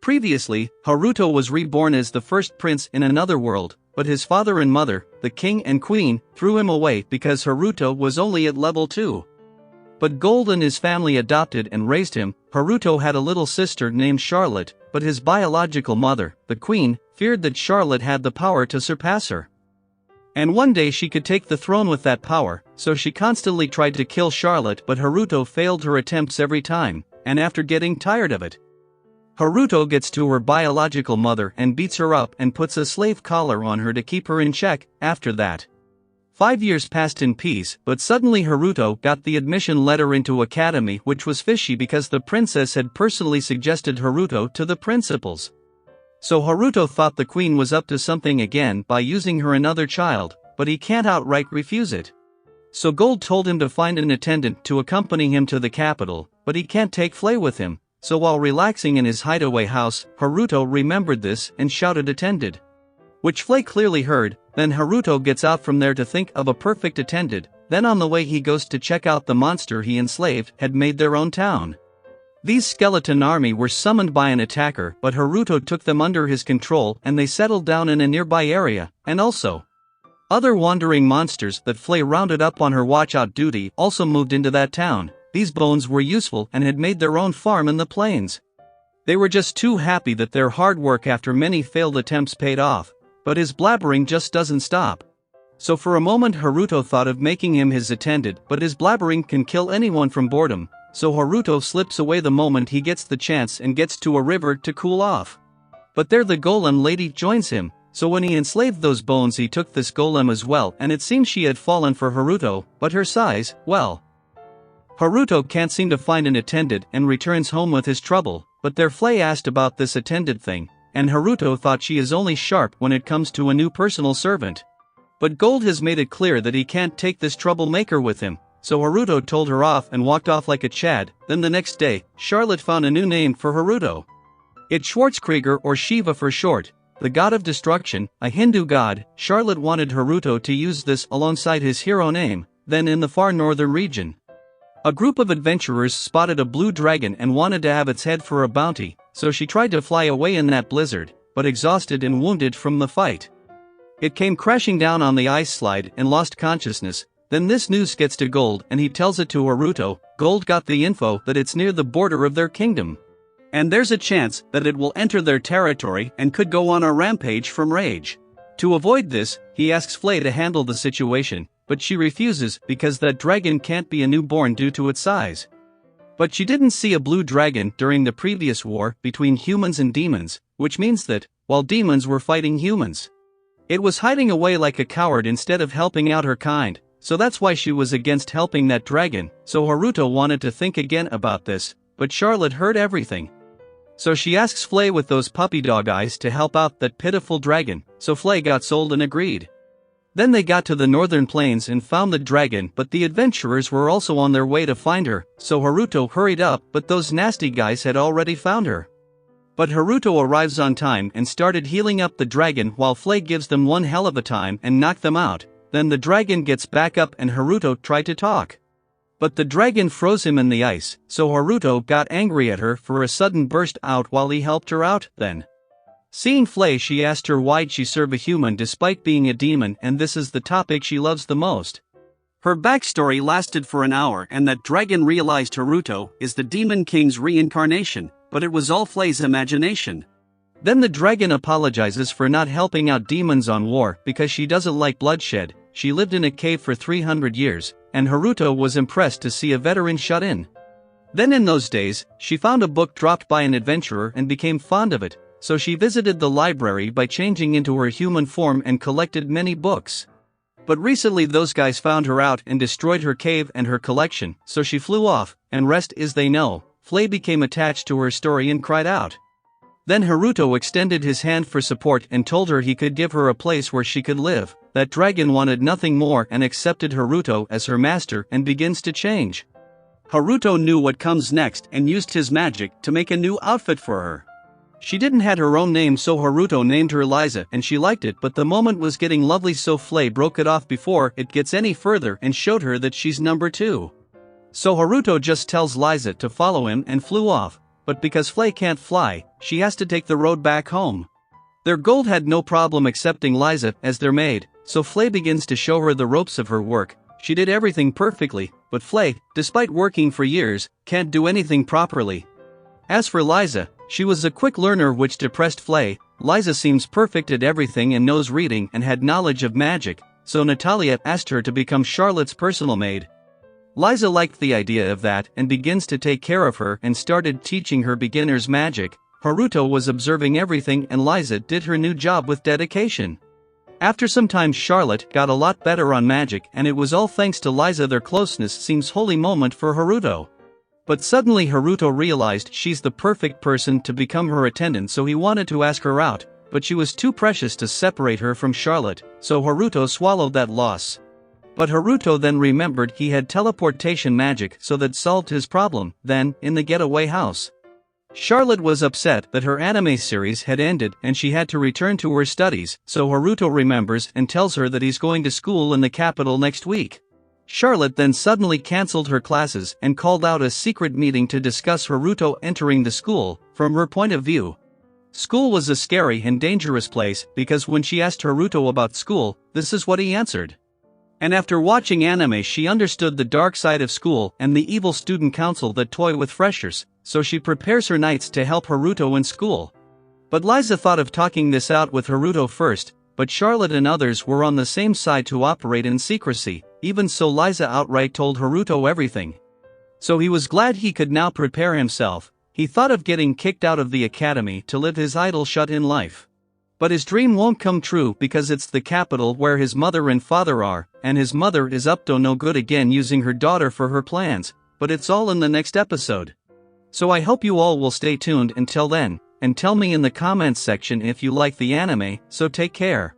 Previously, Haruto was reborn as the first prince in another world, but his father and mother, the king and queen, threw him away because Haruto was only at level 2. But Gold and his family adopted and raised him. Haruto had a little sister named Charlotte, but his biological mother, the queen, feared that Charlotte had the power to surpass her. And one day she could take the throne with that power, so she constantly tried to kill Charlotte, but Haruto failed her attempts every time, and after getting tired of it, Haruto gets to her biological mother and beats her up and puts a slave collar on her to keep her in check. After that, 5 years passed in peace, but suddenly Haruto got the admission letter into academy, which was fishy because the princess had personally suggested Haruto to the principals. So Haruto thought the queen was up to something again by using her another child, but he can't outright refuse it. So Gold told him to find an attendant to accompany him to the capital, but he can't take Flay with him. So while relaxing in his hideaway house, Haruto remembered this and shouted attended, which Flay clearly heard. Then Haruto gets out from there to think of a perfect attendant. Then on the way he goes to check out the monster he enslaved had made their own town. These skeleton army were summoned by an attacker, but Haruto took them under his control and they settled down in a nearby area, and also other wandering monsters that Flay rounded up on her watch-out duty also moved into that town. These bones were useful and had made their own farm in the plains. They were just too happy that their hard work after many failed attempts paid off, but his blabbering just doesn't stop. So for a moment Haruto thought of making him his attendant, but his blabbering can kill anyone from boredom, so Haruto slips away the moment he gets the chance and gets to a river to cool off. But there the golem lady joins him, so when he enslaved those bones he took this golem as well, and it seems she had fallen for Haruto, but her size, well, Haruto can't seem to find an attendant and returns home with his trouble, but there Flay asked about this attendant thing, and Haruto thought she is only sharp when it comes to a new personal servant. But Gold has made it clear that he can't take this troublemaker with him, so Haruto told her off and walked off like a Chad. Then the next day, Charlotte found a new name for Haruto. It's Schwarzkrieger, or Shiva for short, the god of destruction, a Hindu god. Charlotte wanted Haruto to use this alongside his hero name. Then in the far northern region, a group of adventurers spotted a blue dragon and wanted to have its head for a bounty, so she tried to fly away in that blizzard, but exhausted and wounded from the fight, it came crashing down on the ice slide and lost consciousness. Then this news gets to Gold and he tells it to Haruto. Gold got the info that it's near the border of their kingdom, and there's a chance that it will enter their territory and could go on a rampage from rage. To avoid this, he asks Flay to handle the situation, but she refuses because that dragon can't be a newborn due to its size. But she didn't see a blue dragon during the previous war between humans and demons, which means that, while demons were fighting humans, it was hiding away like a coward instead of helping out her kind, so that's why she was against helping that dragon. So Haruto wanted to think again about this, but Charlotte heard everything. So she asks Flay with those puppy dog eyes to help out that pitiful dragon, so Flay got sold and agreed. Then they got to the northern plains and found the dragon, but the adventurers were also on their way to find her, so Haruto hurried up, but those nasty guys had already found her. But Haruto arrives on time and started healing up the dragon while Flay gives them one hell of a time and knocked them out. Then the dragon gets back up and Haruto tried to talk, but the dragon froze him in the ice, so Haruto got angry at her for a sudden burst out while he helped her out. Then, seeing Flay, she asked her why'd she serve a human despite being a demon, and this is the topic she loves the most. Her backstory lasted for an hour, and that dragon realized Haruto is the Demon King's reincarnation, but it was all Flay's imagination. Then the dragon apologizes for not helping out demons on war because she doesn't like bloodshed. She lived in a cave for 300 years, and Haruto was impressed to see a veteran shut in. Then in those days, she found a book dropped by an adventurer and became fond of it. So she visited the library by changing into her human form and collected many books. But recently those guys found her out and destroyed her cave and her collection, so she flew off, and rest is they know. Flay became attached to her story and cried out. Then Haruto extended his hand for support and told her he could give her a place where she could live. That dragon wanted nothing more and accepted Haruto as her master and begins to change. Haruto knew what comes next and used his magic to make a new outfit for her. She didn't have her own name, so Haruto named her Liza, and she liked it, but the moment was getting lovely, so Flay broke it off before it gets any further and showed her that she's number 2. So Haruto just tells Liza to follow him and flew off, but because Flay can't fly, she has to take the road back home. Their Gold had no problem accepting Liza as their maid, so Flay begins to show her the ropes of her work. She did everything perfectly, but Flay, despite working for years, can't do anything properly. As for Liza, she was a quick learner which depressed Flay. Liza seems perfect at everything and knows reading and had knowledge of magic, so Natalia asked her to become Charlotte's personal maid. Liza liked the idea of that and begins to take care of her and started teaching her beginner's magic. Haruto was observing everything and Liza did her new job with dedication. After some time Charlotte got a lot better on magic and it was all thanks to Liza. Their closeness seems holy moment for Haruto. But suddenly Haruto realized she's the perfect person to become her attendant, so he wanted to ask her out, but she was too precious to separate her from Charlotte, so Haruto swallowed that loss. But Haruto then remembered he had teleportation magic, so that solved his problem. Then, in the getaway house, Charlotte was upset that her anime series had ended and she had to return to her studies, so Haruto remembers and tells her that he's going to school in the capital next week. Charlotte then suddenly cancelled her classes and called out a secret meeting to discuss Haruto entering the school. From her point of view, school was a scary and dangerous place because when she asked Haruto about school, this is what he answered. And after watching anime she understood the dark side of school and the evil student council that toy with freshers, so she prepares her nights to help Haruto in school. But Liza thought of talking this out with Haruto first, but Charlotte and others were on the same side to operate in secrecy. Even so, Liza outright told Haruto everything. So he was glad he could now prepare himself. He thought of getting kicked out of the academy to live his idle shut-in life. But his dream won't come true because it's the capital where his mother and father are, and his mother is up to no good again using her daughter for her plans, but it's all in the next episode. So I hope you all will stay tuned until then, and tell me in the comments section if you like the anime, so take care.